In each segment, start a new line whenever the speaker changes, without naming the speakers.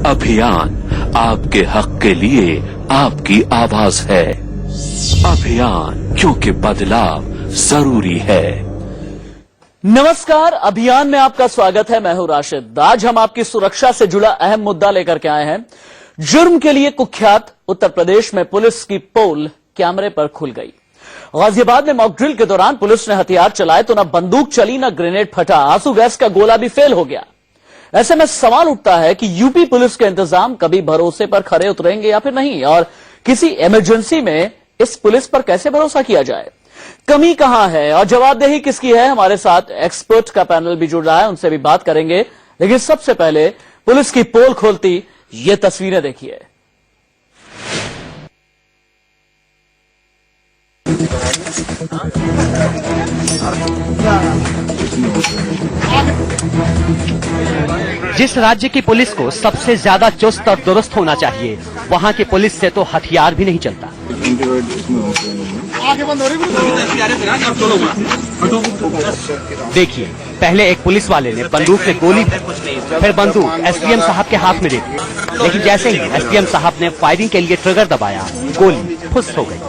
अभियान आपके हक के लिए आपकी आवाज है। अभियान, क्योंकि बदलाव जरूरी है।
नमस्कार, अभियान में आपका स्वागत है। मैं हूं राशिद। आज हम आपकी सुरक्षा से जुड़ा अहम मुद्दा लेकर के आए हैं। जुर्म के लिए कुख्यात उत्तर प्रदेश में पुलिस की पोल कैमरे पर खुल गई। गाजियाबाद में मॉक ड्रिल के दौरान पुलिस ने हथियार चलाए तो न बंदूक चली, न ग्रेनेड फटा, आंसू गैस का गोला भी फेल हो गया। ऐसे में सवाल उठता है कि यूपी पुलिस के इंतजाम कभी भरोसे पर खरे उतरेंगे या फिर नहीं, और किसी इमरजेंसी में इस पुलिस पर कैसे भरोसा किया जाए, कमी कहां है और जवाबदेही किसकी है। हमारे साथ एक्सपर्ट का पैनल भी जुड़ रहा है, उनसे भी बात करेंगे। लेकिन सबसे पहले पुलिस की पोल खोलती ये तस्वीरें देखिए।
जिस राज्य की पुलिस को सबसे ज्यादा चुस्त और दुरुस्त होना चाहिए, वहां की पुलिस से तो हथियार भी नहीं चलता। देखिए, पहले एक पुलिस वाले ने बंदूक में गोली भरी, फिर बंदूक एसडीएम साहब के हाथ में दे दी, लेकिन जैसे ही एसडीएम साहब ने फायरिंग के लिए ट्रिगर दबाया, गोली फुस हो गई।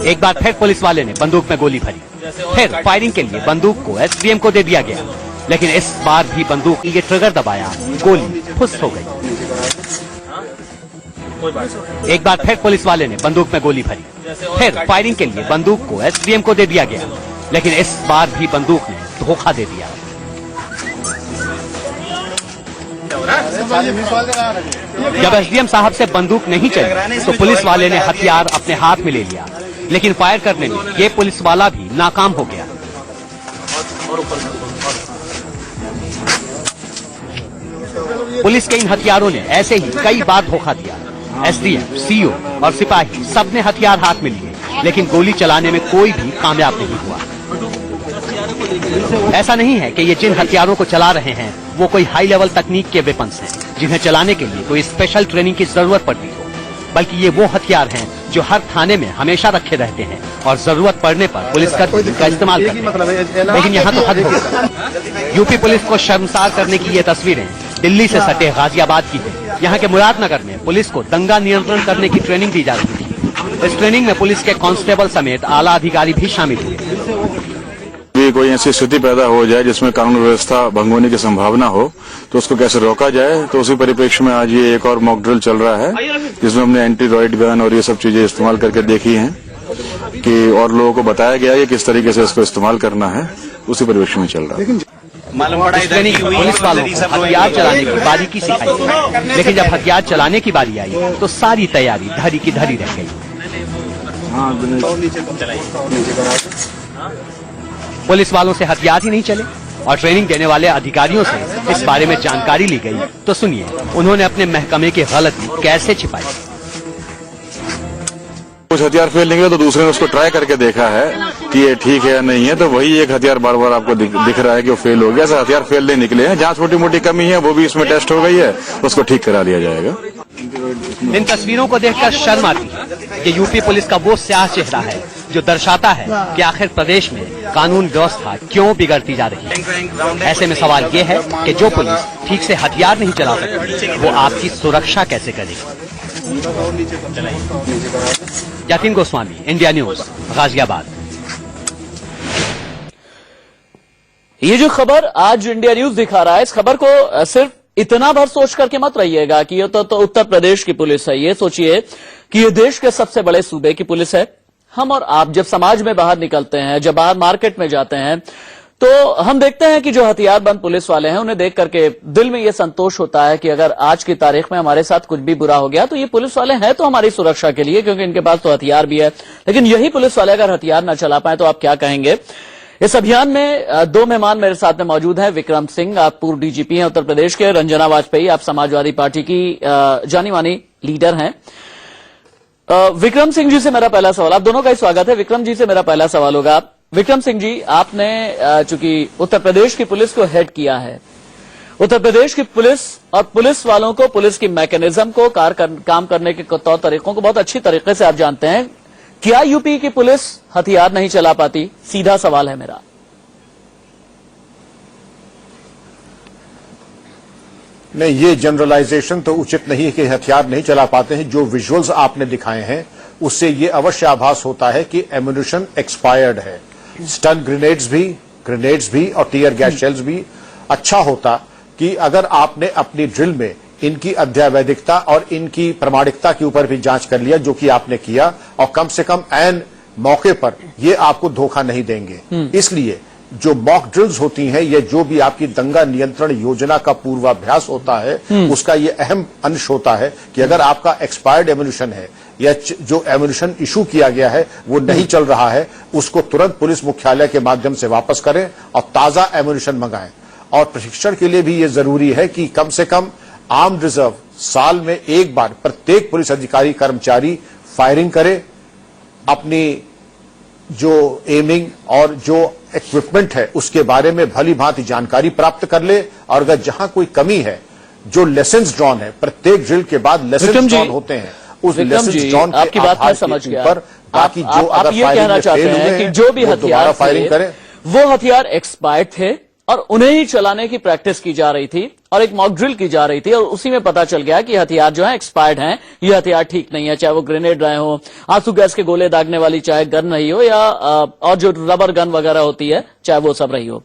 एक बार फिर पुलिस वाले ने बंदूक में गोली भरी, फिर फायरिंग के लिए बंदूक को एसडीएम को दे दिया गया, लेकिन इस बार भी बंदूक के लिए ट्रिगर दबाया, गोली फुस हो गई। एक बार फिर पुलिस वाले ने बंदूक में गोली भरी, फिर फायरिंग के लिए बंदूक को एसडीएम को दे दिया गया, लेकिन इस बार भी बंदूक ने धोखा दे दिया। जब एसडीएम साहब से बंदूक नहीं चली तो पुलिस वाले ने हथियार अपने हाथ में ले लिया, लेकिन फायर करने में ये पुलिस वाला भी नाकाम हो गया। पुलिस के इन हथियारों ने ऐसे ही कई बार धोखा दिया। एसडीएम, सीओ और सिपाही सबने हथियार हाथ में लिए, लेकिन गोली चलाने में कोई भी कामयाब नहीं हुआ। ऐसा नहीं है कि ये जिन हथियारों को चला रहे हैं वो कोई हाई लेवल तकनीक के वेपन्स हैं, जिन्हें चलाने के लिए कोई स्पेशल ट्रेनिंग की जरूरत पड़ती हो, बल्कि ये वो हथियार हैं जो हर थाने में हमेशा रखे रहते हैं और जरूरत पड़ने पर पुलिसकर्मी का इस्तेमाल करते हैं। लेकिन यहाँ तो हद हो गई। यूपी पुलिस को शर्मसार करने की ये तस्वीरें दिल्ली से सटे गाजियाबाद की है। यहाँ के मुरादनगर में पुलिस को दंगा नियंत्रण करने की ट्रेनिंग दी जा रही थी। इस ट्रेनिंग में पुलिस के कांस्टेबल समेत आला अधिकारी भी शामिल हुए।
कोई ऐसी स्थिति पैदा हो जाए जिसमें कानून व्यवस्था भंग होने की संभावना हो, तो उसको कैसे रोका जाए, तो उसी परिप्रेक्ष्य में आज ये एक और मॉक ड्रिल चल रहा है, जिसमें हमने एंटी रॉयड गन और ये सब चीजें इस्तेमाल करके देखी हैं कि और लोगों को बताया गया है किस तरीके से इसको इस्तेमाल करना है। उसी परिप्रेक्ष्य में चल रहा है।
पुलिस वालों को हथियार चलाने की बारीकी सिखाई, लेकिन जब हथियार चलाने की बारी आई तो सारी तैयारी धरी की धरी रह गई। पुलिस वालों से हथियार ही नहीं चले और ट्रेनिंग देने वाले अधिकारियों से इस बारे में जानकारी ली गई, तो सुनिए उन्होंने अपने महकमे की गलती कैसे छिपाई।
कुछ हथियार फेल निकले तो दूसरे ने उसको ट्राई करके देखा है कि ये ठीक है या नहीं है, तो वही एक हथियार बार बार आपको दिख रहा है कि वो फेल हो गया। ऐसे हथियार फेल नहीं निकले हैं। जहाँ छोटी मोटी कमी है वो भी इसमें टेस्ट हो गई है, उसको ठीक करा लिया जाएगा।
इन तस्वीरों को देखकर शर्म आती है कि यूपी पुलिस का वो स्याह चेहरा है जो दर्शाता है कि आखिर प्रदेश में कानून व्यवस्था क्यों बिगड़ती जा रही है। ऐसे में सवाल ये है कि जो पुलिस ठीक से हथियार नहीं चला सकती, वो आपकी सुरक्षा कैसे करेगी। Jatin Goswami, India news, Ghaziabad.
ये जो खबर आज इंडिया न्यूज दिखा रहा है, इस खबर को सिर्फ इतना भर सोच करके मत रहिएगा कि ये तो उत्तर प्रदेश की पुलिस है। ये सोचिए कि ये देश के सबसे बड़े सूबे की पुलिस है। हम और आप जब समाज में बाहर निकलते हैं, जब बाहर मार्केट में जाते हैं, तो हम देखते हैं कि जो हथियारबंद पुलिस वाले हैं, उन्हें देख करके दिल में ये संतोष होता है कि अगर आज की तारीख में हमारे साथ कुछ भी बुरा हो गया तो ये पुलिस वाले हैं तो हमारी सुरक्षा के लिए, क्योंकि इनके पास तो हथियार भी है। लेकिन यही पुलिस वाले अगर हथियार न चला पाए तो आप क्या कहेंगे। इस अभियान में दो मेहमान मेरे साथ में मौजूद हैं। विक्रम सिंह, आप पूर्व डीजीपी हैं उत्तर प्रदेश के। रंजना वाजपेयी, आप समाजवादी पार्टी की जानी मानी लीडर हैं। विक्रम सिंह जी से मेरा पहला सवाल, आप दोनों का ही स्वागत है। विक्रम जी से मेरा पहला सवाल होगा। विक्रम सिंह जी, आपने चूंकि उत्तर प्रदेश की पुलिस को हेड किया है, उत्तर प्रदेश की पुलिस और पुलिस वालों को, पुलिस की मैकेनिज्म को, काम करने के तौर तरीकों को बहुत अच्छी तरीके से आप जानते हैं। क्या यूपी की पुलिस हथियार नहीं चला पाती? सीधा सवाल है मेरा।
नहीं, ये जनरलाइजेशन तो उचित नहीं है कि हथियार नहीं चला पाते हैं। जो विजुअल्स आपने दिखाए हैं उससे ये अवश्य आभास होता है कि एम्युनिशन एक्सपायर्ड है। स्टन ग्रेनेड्स भी और टीयर गैस शेल्स भी। अच्छा होता कि अगर आपने अपनी ड्रिल में इनकी अध्यावैधिकता और इनकी प्रामाणिकता के ऊपर भी जांच कर लिया, जो कि आपने किया, और कम से कम ऐन मौके पर ये आपको धोखा नहीं देंगे। इसलिए जो मॉक ड्रिल्स होती हैं, ये जो भी आपकी दंगा नियंत्रण योजना का पूर्वाभ्यास होता है, उसका ये अहम अंश होता है कि अगर आपका एक्सपायर्ड एम्युनिशन है या जो एम्युनिशन इशू किया गया है वो नहीं चल रहा है, उसको तुरंत पुलिस मुख्यालय के माध्यम से वापस करें और ताजा एम्युनिशन मंगाएं। और प्रशिक्षण के लिए भी ये जरूरी है कि कम से कम आर्म्ड रिजर्व साल में एक बार प्रत्येक पुलिस अधिकारी कर्मचारी फायरिंग करे, अपनी जो एमिंग और जो इक्विपमेंट है उसके बारे में भली भांति जानकारी प्राप्त कर ले, और अगर जहां कोई कमी है, जो लेसन्स ड्रॉन है, प्रत्येक ड्रिल के बाद लेसन्स ड्रॉन होते हैं, उस लेसन्स ड्रॉन के
आपकी बात मैं समझ गया।
बाकी जो
आप ये कहना चाहते हैं कि जो भी हथियार
फायरिंग करें,
वो हथियार एक्सपायर्ड थे और उन्हें ही चलाने की प्रैक्टिस की जा रही थी और एक मॉक ड्रिल की जा रही थी, और उसी में पता चल गया कि हथियार जो है एक्सपायर्ड हैं, ये हथियार ठीक नहीं है, चाहे वो ग्रेनेड रहे हो, आंसू गैस के गोले दागने वाली चाहे गन रही हो, या और जो रबर गन वगैरह होती है चाहे वो सब रही हो।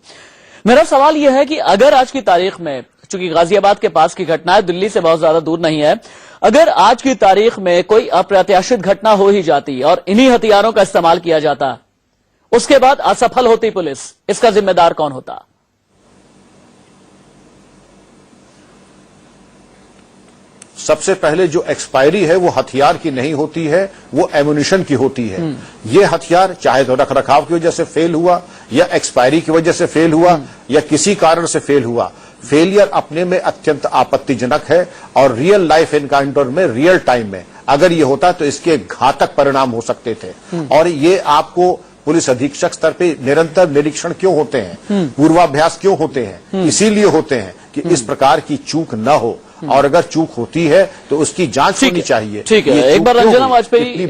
मेरा सवाल यह है कि अगर आज की तारीख में, चूंकि गाजियाबाद के पास की घटना है, दिल्ली से बहुत ज्यादा दूर नहीं है, अगर आज की तारीख में कोई अप्रत्याशित घटना हो ही जाती और इन्हीं हथियारों का इस्तेमाल किया जाता, उसके बाद असफल होती पुलिस, इसका जिम्मेदार कौन होता?
सबसे पहले जो एक्सपायरी है वो हथियार की नहीं होती है, वो एम्युनिशन की होती है। ये हथियार चाहे तो रख रखाव की वजह से फेल हुआ, या एक्सपायरी की वजह से फेल हुआ, या किसी कारण से फेल हुआ, फेलियर अपने में अत्यंत आपत्तिजनक है। और रियल लाइफ एनकाउंटर में, रियल टाइम में अगर ये होता तो इसके घातक परिणाम हो सकते थे। और ये आपको पुलिस अधीक्षक स्तर पे निरंतर निरीक्षण क्यों होते हैं, पूर्वाभ्यास क्यों होते हैं? इसीलिए होते हैं कि इस प्रकार की चूक न हो, और अगर चूक होती है तो उसकी जांच होनी चाहिए।
ठीक है, एक बार रंजना वाजपेयी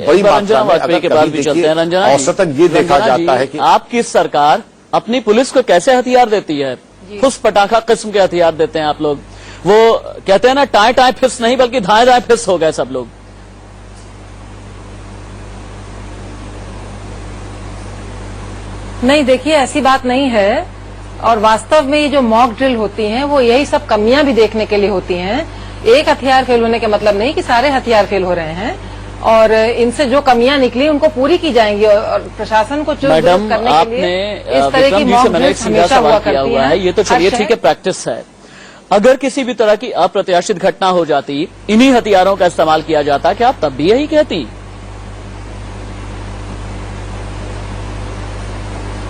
के बाद भी चलते हैं। रंजना,
औसतन ये देखा जाता है कि
आपकी सरकार अपनी पुलिस को कैसे हथियार देती है? खुश पटाखा किस्म के हथियार देते हैं आप लोग। वो कहते हैं ना, टाए टाए फिस नहीं बल्कि धाए धाए फिस हो गए सब लोग।
नहीं, देखिए ऐसी बात नहीं है, और वास्तव में ये जो मॉक ड्रिल होती हैं वो यही सब कमियां भी देखने के लिए होती हैं। एक हथियार फेल होने का मतलब नहीं कि सारे हथियार फेल हो रहे हैं, और इनसे जो कमियां निकली उनको पूरी की जाएंगी, और प्रशासन को चुस्त दुरुस्त करने के लिए इस तरह की मॉक ड्रिल हमेशा हुआ करती है।
ये तो चलिए ठीक है, प्रैक्टिस है। अगर किसी भी तरह की अप्रत्याशित घटना हो जाती, इन्हीं हथियारों का इस्तेमाल किया जाता, क्या आप तब भी यही कहती?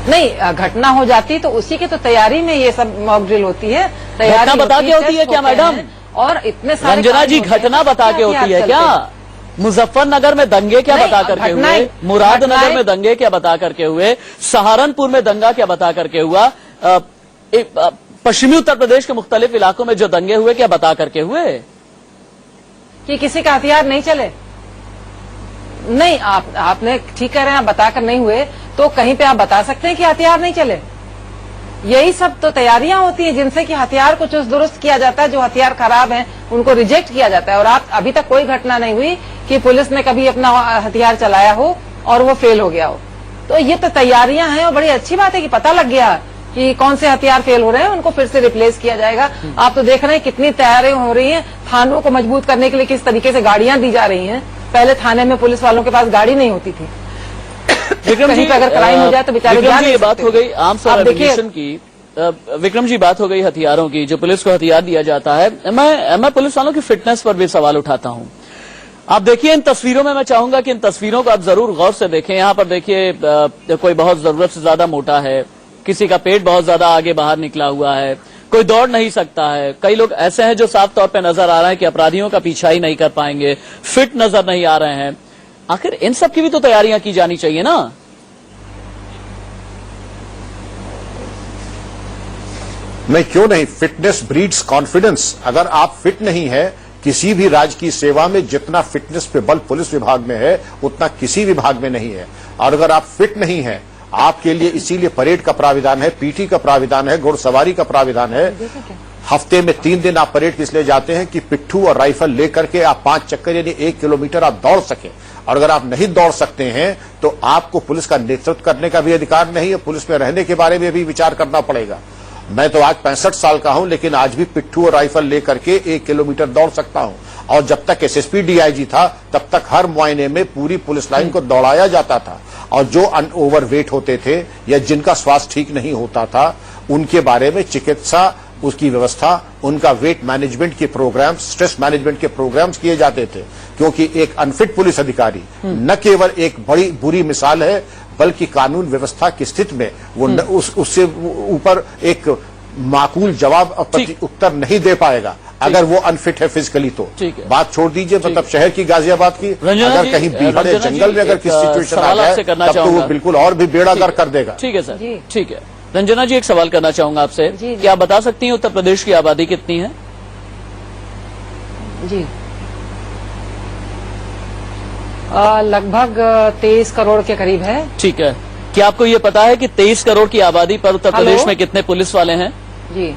नहीं, घटना हो जाती तो उसी की तो तैयारी में ये सब मॉक ड्रिल होती है।
घटना बता के होती है क्या मैडम?
और इतने सारे
रंजना जी, घटना बता के होती है क्या? मुजफ्फरनगर में दंगे क्या बता करके हुए? मुरादनगर में दंगे क्या बता करके हुए? सहारनपुर में दंगा क्या बता करके हुआ? पश्चिमी उत्तर प्रदेश के मुख्तलिफ इलाकों में जो दंगे हुए क्या बता करके हुए?
कि किसी का हथियार नहीं चले? नहीं, आपने ठीक कह रहे हैं, बताकर नहीं हुए तो कहीं पे आप बता सकते हैं कि हथियार नहीं चले? यही सब तो तैयारियां होती हैं जिनसे कि हथियार को चुस्त दुरुस्त किया जाता है। जो हथियार खराब हैं उनको रिजेक्ट किया जाता है। और आप अभी तक कोई घटना नहीं हुई कि पुलिस ने कभी अपना हथियार चलाया हो और वो फेल हो गया हो। तो ये तो तैयारियां हैं, और बड़ी अच्छी बात है कि पता लग गया कि कौन से हथियार फेल हो रहे हैं, उनको फिर से रिप्लेस किया जाएगा। आप तो देख रहे हैं कितनी तैयारियां हो रही हैं थानों को मजबूत करने के लिए, किस तरीके से गाड़ियां दी जा रही हैं। पहले थाने में पुलिस वालों के पास गाड़ी नहीं होती थी।
विक्रम जी,
अगर क्राइम हो जाए तो बेचारे
ये बात हो गई आर्म्स और एम्युनिशन की। विक्रम जी, बात हो गई हथियारों की, जो पुलिस को हथियार दिया जाता है। मैं पुलिस वालों की फिटनेस पर भी सवाल उठाता हूं। आप देखिए इन तस्वीरों में, मैं चाहूंगा कि इन तस्वीरों को आप जरूर गौर से देखें। यहाँ पर देखिए, कोई बहुत जरूरत से ज्यादा मोटा है, किसी का पेट बहुत ज्यादा आगे बाहर निकला हुआ है, कोई दौड़ नहीं सकता है। कई लोग ऐसे हैं जो साफ तौर पे नजर आ रहे हैं कि अपराधियों का पीछा ही नहीं कर पाएंगे, फिट नजर नहीं आ रहे हैं। आखिर इन सब की भी तो तैयारियां की जानी चाहिए ना?
नहीं, क्यों नहीं? Fitness breeds confidence. अगर आप फिट नहीं है किसी भी राज्य की सेवा में, जितना फिटनेस पे बल पुलिस विभाग में है उतना किसी विभाग में नहीं है। और अगर आप फिट नहीं है, आपके लिए इसीलिए परेड का प्राविधान है, पीटी का प्राविधान है, घुड़सवारी का प्राविधान है, हफ्ते में 3 दिन आप परेड किस लिए जाते हैं कि पिट्ठू और राइफल लेकर के आप 5 चक्कर यानी 1 किलोमीटर आप दौड़ सकें। और अगर आप नहीं दौड़ सकते हैं तो आपको पुलिस का नेतृत्व करने का भी अधिकार नहीं है, पुलिस में रहने के बारे में भी विचार करना पड़ेगा। मैं तो आज 65 साल का हूं, लेकिन आज भी पिट्ठू और राइफल लेकर के 1 किलोमीटर दौड़ सकता हूं। और जब तक एसएसपी डीआईजी था तब तक हर मुआयने में पूरी पुलिस लाइन को दौड़ाया जाता था। और जो ओवरवेट होते थे या जिनका स्वास्थ्य ठीक नहीं होता था उनके बारे में चिकित्सा उसकी व्यवस्था, उनका वेट मैनेजमेंट के प्रोग्राम्स, स्ट्रेस मैनेजमेंट के प्रोग्राम्स किए जाते थे। क्योंकि एक अनफिट पुलिस अधिकारी न केवल एक बड़ी बुरी मिसाल है बल्कि कानून व्यवस्था की स्थिति में वो उससे ऊपर एक माकूल जवाब उत्तर नहीं दे पाएगा अगर वो अनफिट है फिजिकली। तो बात छोड़ दीजिए मतलब शहर की, गाजियाबाद की, अगर कहीं बिहार या जंगल में अगर किसी सिचुएशन आ जाए तब तो वो बिल्कुल और भी बेड़ा गर्क कर देगा।
ठीक है सर, ठीक है। रंजना जी, एक सवाल करना चाहूंगा आपसे कि आप बता सकती हैं उत्तर प्रदेश की आबादी कितनी है?
जी, लगभग 23 करोड़ के करीब है।
ठीक है। क्या आपको ये पता है कि 23 करोड़ की आबादी पर उत्तर प्रदेश में कितने पुलिस वाले हैं?
जी,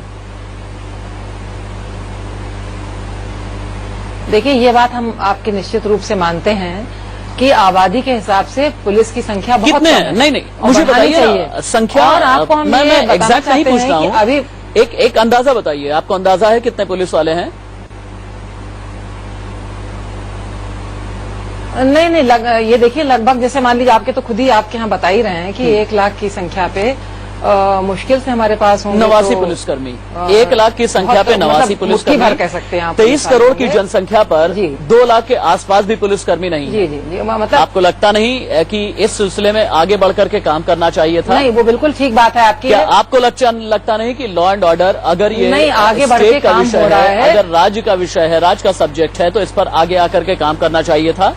देखिए ये बात हम आपकी निश्चित रूप से मानते हैं कि आबादी के हिसाब से पुलिस की संख्या बहुत
कितने हैं? नहीं, मुझे बताइए संख्या।
और आपको
मैं एग्जैक्ट नहीं पूछ रहा हूँ,
अभी
एक अंदाजा बताइए। आपको अंदाजा है कितने पुलिस वाले हैं?
नहीं, ये देखिए लगभग जैसे मान लीजिए आपके तो खुद ही आपके यहाँ बता ही रहे हैं कि 1 लाख की संख्या पे मुश्किल से हमारे पास होंगे
89 पुलिसकर्मी। 1 लाख की संख्या पे 89 पुलिसकर्मी
भर कह सकते हैं आप।
23 करोड़ की जनसंख्या पर 2 लाख के आसपास भी पुलिसकर्मी नहीं है।
जी, मतलब
आपको लगता नहीं कि इस सिलसिले में आगे बढ़कर के काम करना चाहिए था?
नहीं, वो बिल्कुल ठीक बात है आपकी।
क्या आपको लगता नहीं कि लॉ एंड ऑर्डर अगर ये
नहीं आगे बढ़ के काम हो रहा है,
अगर राज्य का विषय है, राज्य का सब्जेक्ट है, तो इस पर आगे आकर के काम करना चाहिए था?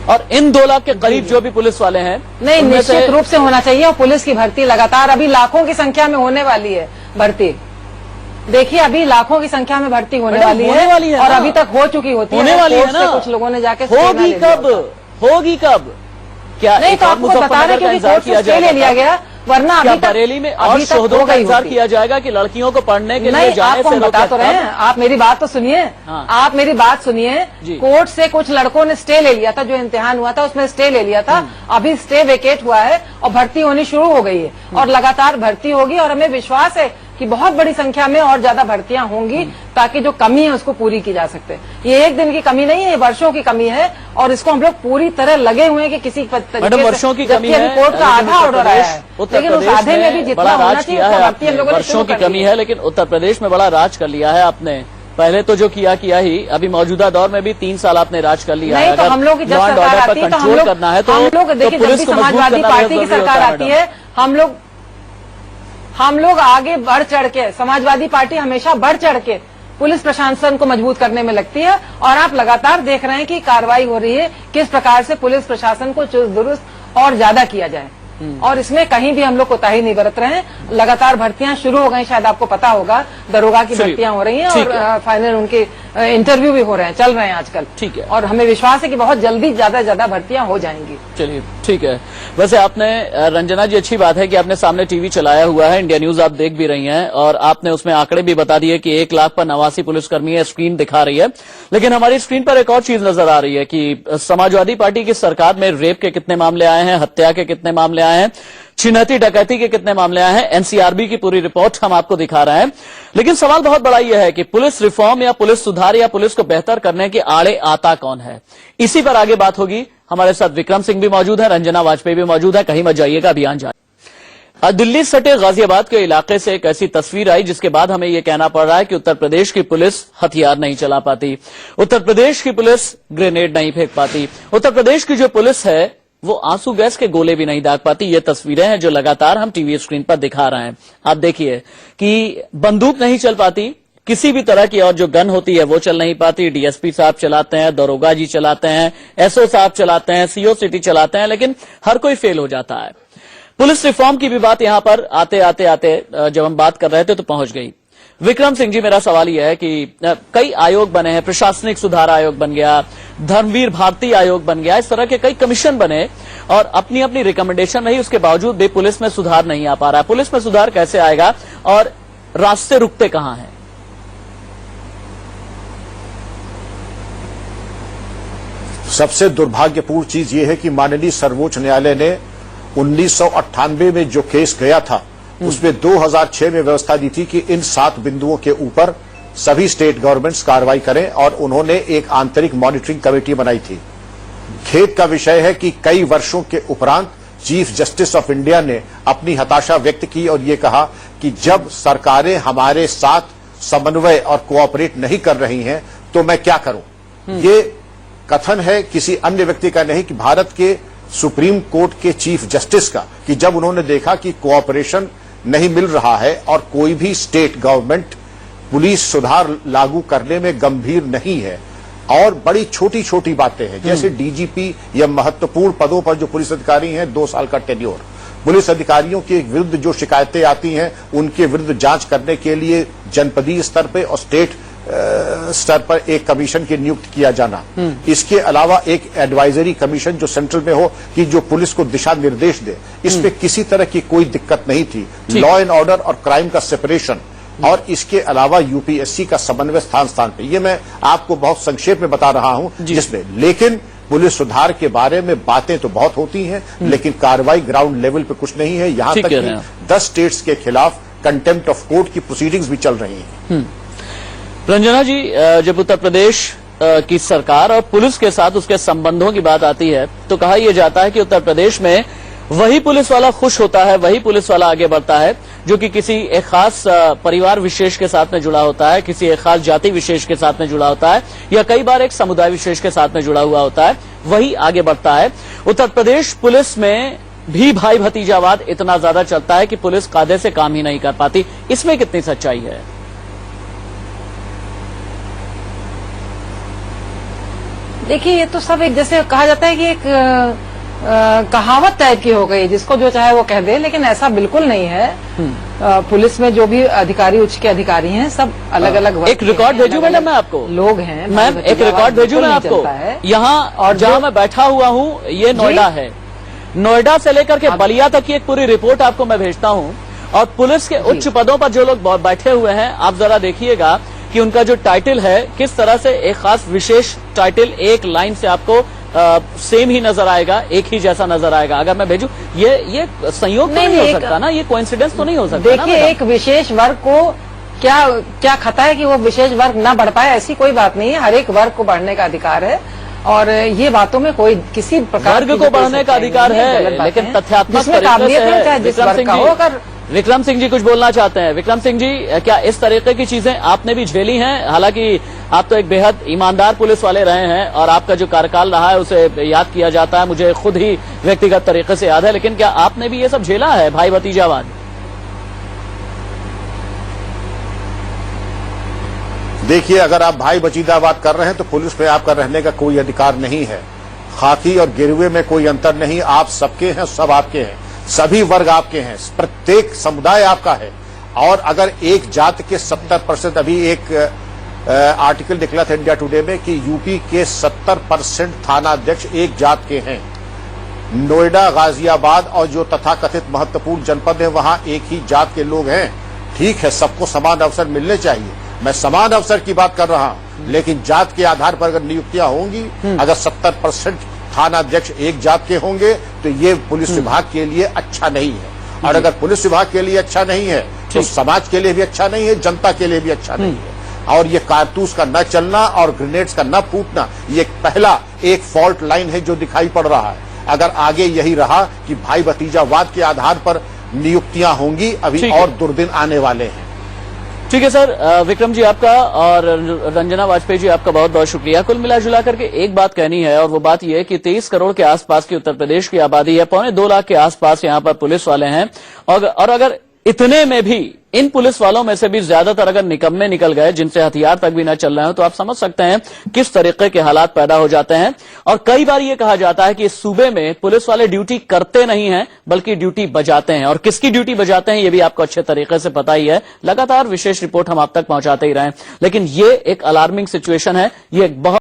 और इन 2 लाख के करीब जो भी पुलिस वाले हैं,
नहीं निश्चित रूप से होना चाहिए। और पुलिस की भर्ती लगातार अभी लाखों की संख्या में होने वाली है भर्ती। देखिए अभी लाखों की संख्या में भर्ती होने वाली है और अभी तक हो चुकी होती
होने वाली है ना।
कुछ लोगों ने जाके
होगी कब? क्या
नहीं तो आपको बता रहे क्योंकि कोर्ट से स्टे ले लिया गया, वरना अभी तक
बरेली में और शोधों का इंतजार किया जाएगा कि लड़कियों को पढ़ने के लिए जाने से
बता तो रहे हैं। आप मेरी बात तो सुनिए।
हाँ।
आप मेरी बात सुनिए। कोर्ट से कुछ लड़कों ने स्टे ले लिया था, जो इम्तिहान हुआ था उसमें स्टे ले लिया था। अभी स्टे वेकेट हुआ है और भर्ती होनी शुरू हो गई है और लगातार भर्ती होगी। और हमें विश्वास है कि बहुत बड़ी संख्या में और ज्यादा भर्तियां होंगी ताकि जो कमी है उसको पूरी की जा सकते। ये एक दिन की कमी नहीं है, ये वर्षों की कमी है और इसको हम लोग पूरी तरह लगे हुए हैं कि किसी
मैडम वर्षों की कमी है।
कोर्ट का आधा ऑर्डर आया है, लेकिन उस आधे में भी जितना होना चाहिए भर्ती हम लोगों ने
वर्षों की कमी है। लेकिन उत्तर प्रदेश में बड़ा राज कर लिया है आपने। पहले तो जो किया ही, अभी मौजूदा दौर में भी 3 साल आपने राज कर लिया है।
तो हम लोग जब सरकार आती है तो हम लोग करना है तो हम लोग देखिए जब भी समाजवादी पार्टी की सरकार आती है हम लोग आगे बढ़ चढ़ के, समाजवादी पार्टी हमेशा बढ़ चढ़ के पुलिस प्रशासन को मजबूत करने में लगती है। और आप लगातार देख रहे हैं कि कार्रवाई हो रही है, किस प्रकार से पुलिस प्रशासन को चुस्त दुरुस्त और ज्यादा किया जाए। और इसमें कहीं भी हम लोग कोताही नहीं बरत रहे हैं। लगातार भर्तियां शुरू हो गई, शायद आपको पता होगा, दरोगा की भर्तियां हो रही हैं और फाइनल उनके इंटरव्यू भी हो रहे हैं, चल रहे हैं आजकल।
ठीक है।
और हमें विश्वास है कि बहुत जल्दी ज्यादा से ज्यादा भर्तियां हो जाएंगी।
चलिए ठीक है। वैसे आपने रंजना जी, अच्छी बात है कि आपने सामने टीवी चलाया हुआ है, इंडिया न्यूज आप देख भी रही हैं और आपने उसमें आंकड़े भी बता दिए कि 1 लाख पर 89 पुलिसकर्मी स्क्रीन दिखा रही है। लेकिन हमारी स्क्रीन पर एक और चीज नजर आ रही है कि समाजवादी पार्टी की सरकार में रेप के कितने मामले आए हैं, हत्या के कितने मामले आए हैं, छिनैती डकैती के कितने मामले आए हैं। एनसीआरबी की पूरी रिपोर्ट हम आपको दिखा रहे हैं। लेकिन सवाल बहुत बड़ा यह है कि पुलिस रिफॉर्म या पुलिस सुधार या पुलिस को बेहतर करने के आड़े आता कौन है? इसी पर आगे बात होगी। हमारे साथ विक्रम सिंह भी मौजूद है, रंजना वाजपेयी भी मौजूद है। कहीं मत जाइएगा, अभियान जाए। दिल्ली सटे गाजियाबाद के इलाके से एक ऐसी तस्वीर आई जिसके बाद हमें यह कहना पड़ रहा है कि उत्तर प्रदेश की पुलिस हथियार नहीं चला पाती, उत्तर प्रदेश की पुलिस ग्रेनेड नहीं फेंक पाती, उत्तर प्रदेश की जो पुलिस है वो आंसू गैस के गोले भी नहीं दाग पाती। ये तस्वीरें हैं जो लगातार हम टीवी स्क्रीन पर दिखा रहे हैं। आप देखिए कि बंदूक नहीं चल पाती, किसी भी तरह की और जो गन होती है वो चल नहीं पाती। डीएसपी साहब चलाते हैं, दरोगा जी चलाते हैं, एसओ साहब चलाते हैं, सीओ सिटी चलाते हैं, लेकिन हर कोई फेल हो जाता है। पुलिस रिफॉर्म की भी बात यहां पर आते जब हम बात कर रहे थे तो पहुंच गई। विक्रम सिंह जी, मेरा सवाल यह है कि कई आयोग बने हैं, प्रशासनिक सुधार आयोग बन गया, धर्मवीर भारती आयोग बन गया, इस तरह के कई कमीशन बने और अपनी अपनी रिकमेंडेशन रही, उसके बावजूद भी पुलिस में सुधार नहीं आ पा रहा है। पुलिस में सुधार कैसे आएगा और रास्ते रुकते कहां हैं?
सबसे दुर्भाग्यपूर्ण चीज यह है कि माननीय सर्वोच्च न्यायालय ने 1998 में जो केस गया था उसमें 2006 में व्यवस्था दी थी कि इन 7 बिंदुओं के ऊपर सभी स्टेट गवर्नमेंट्स कार्रवाई करें और उन्होंने एक आंतरिक मॉनिटरिंग कमेटी बनाई थी। खेद का विषय है कि कई वर्षों के उपरांत चीफ जस्टिस ऑफ इंडिया ने अपनी हताशा व्यक्त की और ये कहा कि जब सरकारें हमारे साथ समन्वय और कोऑपरेट नहीं कर रही हैं तो मैं क्या करूं। ये कथन है किसी अन्य व्यक्ति का नहीं कि भारत के सुप्रीम कोर्ट के चीफ जस्टिस का, कि जब उन्होंने देखा कि कोऑपरेशन नहीं मिल रहा है और कोई भी स्टेट गवर्नमेंट पुलिस सुधार लागू करने में गंभीर नहीं है और बड़ी छोटी छोटी बातें हैं, जैसे डीजीपी या महत्वपूर्ण पदों पर जो पुलिस अधिकारी हैं 2 साल का टेन्योर, पुलिस अधिकारियों के विरुद्ध जो शिकायतें आती हैं उनके विरुद्ध जांच करने के लिए जनपदीय स्तर पर और स्टेट स्तर पर एक कमीशन की नियुक्त किया जाना। इसके अलावा एक एडवाइजरी कमीशन जो सेंट्रल में हो कि जो पुलिस को दिशा निर्देश दे, इसमें किसी तरह की कोई दिक्कत नहीं थी। लॉ एंड ऑर्डर और क्राइम का सेपरेशन और इसके अलावा यूपीएससी का समन्वय स्थान स्थान पे, ये मैं आपको बहुत संक्षेप में बता रहा हूं जिसमें, लेकिन पुलिस सुधार के बारे में बातें तो बहुत होती हैं लेकिन कार्रवाई ग्राउंड लेवल पे कुछ नहीं है। यहां तक कि 10 स्टेट्स के खिलाफ कंटेम्प्ट ऑफ कोर्ट की प्रोसीडिंग्स भी चल रही हैं।
रंजना जी, जब उत्तर प्रदेश की सरकार और पुलिस के साथ उसके संबंधों की बात आती है तो कहा यह जाता है कि उत्तर प्रदेश में वही पुलिस वाला खुश होता है, वही पुलिस वाला आगे बढ़ता है जो कि किसी एक खास परिवार विशेष के साथ में जुड़ा होता है, किसी एक खास जाति विशेष के साथ में जुड़ा होता है या कई बार एक समुदाय विशेष के साथ में जुड़ा हुआ होता है, वही आगे बढ़ता है। उत्तर प्रदेश पुलिस में भी भाई भतीजावाद इतना ज्यादा चलता है कि पुलिस कायदे से काम ही नहीं कर पाती। इसमें कितनी सच्चाई है?
देखिए, ये तो सब एक जैसे कहा जाता है कि एक कहावत टाइप की हो गई, जिसको जो चाहे वो कह दे, लेकिन ऐसा बिल्कुल नहीं है। पुलिस में जो भी अधिकारी, उच्च के अधिकारी हैं, सब अलग अलग
एक रिकॉर्ड भेजू मैडम मैं आपको,
लोग हैं
मैम, एक रिकॉर्ड भेजू मैं आपको यहाँ, और जहाँ मैं बैठा हुआ हूँ ये नोएडा है, नोएडा से लेकर के बलिया तक की एक पूरी रिपोर्ट आपको मैं भेजता हूँ। और पुलिस के उच्च पदों पर जो लोग बैठे हुए हैं, आप जरा देखिएगा कि उनका जो टाइटल है किस तरह से एक खास विशेष टाइटल एक लाइन से आपको सेम ही नजर आएगा, एक ही जैसा नजर आएगा। अगर मैं भेजू, ये संयोग तो नहीं हो सकता ना, ये कोइंसिडेंस तो नहीं हो सकता।
देखिए, एक विशेष वर्ग को क्या खता है कि वो विशेष वर्ग ना बढ़ पाए, ऐसी कोई बात नहीं है। हर एक वर्ग को बढ़ने का अधिकार है और ये बातों में कोई किसी प्रकार
वर्ग को बढ़ने का अधिकार है, लेकिन तथ्यात्मक विक्रम सिंह जी कुछ बोलना चाहते हैं। विक्रम सिंह जी, क्या इस तरीके की चीजें आपने भी झेली हैं? हालांकि आप तो एक बेहद ईमानदार पुलिस वाले रहे हैं और आपका जो कार्यकाल रहा है उसे याद किया जाता है, मुझे खुद ही व्यक्तिगत तरीके से याद है, लेकिन क्या आपने भी ये सब झेला है, भाई भतीजावाद?
देखिए, अगर आप भाई भतीजावाद कर रहे हैं तो पुलिस में आपका रहने का कोई अधिकार नहीं है। खाकी और गिरवे में कोई अंतर नहीं, आप सबके हैं, सब आपके हैं, सभी वर्ग आपके हैं, प्रत्येक समुदाय आपका है। और अगर एक जात के 70%, अभी एक आर्टिकल निकला था इंडिया टुडे में कि यूपी के 70% थाना अध्यक्ष एक जात के हैं। नोएडा, गाजियाबाद और जो तथाकथित महत्वपूर्ण जनपद है वहां एक ही जात के लोग हैं। ठीक है, सबको समान अवसर मिलने चाहिए, मैं समान अवसर की बात कर रहा हूं, लेकिन जात के आधार पर अगर नियुक्तियां होंगी, अगर 70% थाना अध्यक्ष एक जात के होंगे तो ये पुलिस विभाग के लिए अच्छा नहीं है। और अगर पुलिस विभाग के लिए अच्छा नहीं है तो समाज के लिए भी अच्छा नहीं है, जनता के लिए भी अच्छा नहीं है। और ये कारतूस का न चलना और ग्रेनेड्स का न फूटना, ये पहला एक फॉल्ट लाइन है जो दिखाई पड़ रहा है। अगर आगे यही रहा कि भाई भतीजावाद के आधार पर नियुक्तियां होंगी, अभी और दुर्दिन आने वाले हैं।
ठीक है सर, विक्रम जी आपका और रंजना वाजपेयी जी आपका बहुत बहुत शुक्रिया। कुल मिला जुला करके एक बात कहनी है और वो बात यह है कि 23 करोड़ के आसपास की उत्तर प्रदेश की आबादी है, 2.25 लाख के आसपास यहाँ पर पुलिस वाले हैं और अगर इतने में भी इन पुलिस वालों में से भी ज्यादातर अगर निकम्मे निकल गए जिनसे हथियार तक भी न चल रहे हो तो आप समझ सकते हैं किस तरीके के हालात पैदा हो जाते हैं। और कई बार ये कहा जाता है कि इस सूबे में पुलिस वाले ड्यूटी करते नहीं हैं बल्कि ड्यूटी बजाते हैं, और किसकी ड्यूटी बजाते हैं ये भी आपको अच्छे तरीके से पता ही है। लगातार विशेष रिपोर्ट हम आप तक पहुंचाते ही रहे, लेकिन ये एक अलार्मिंग सिचुएशन है, ये एक बहुत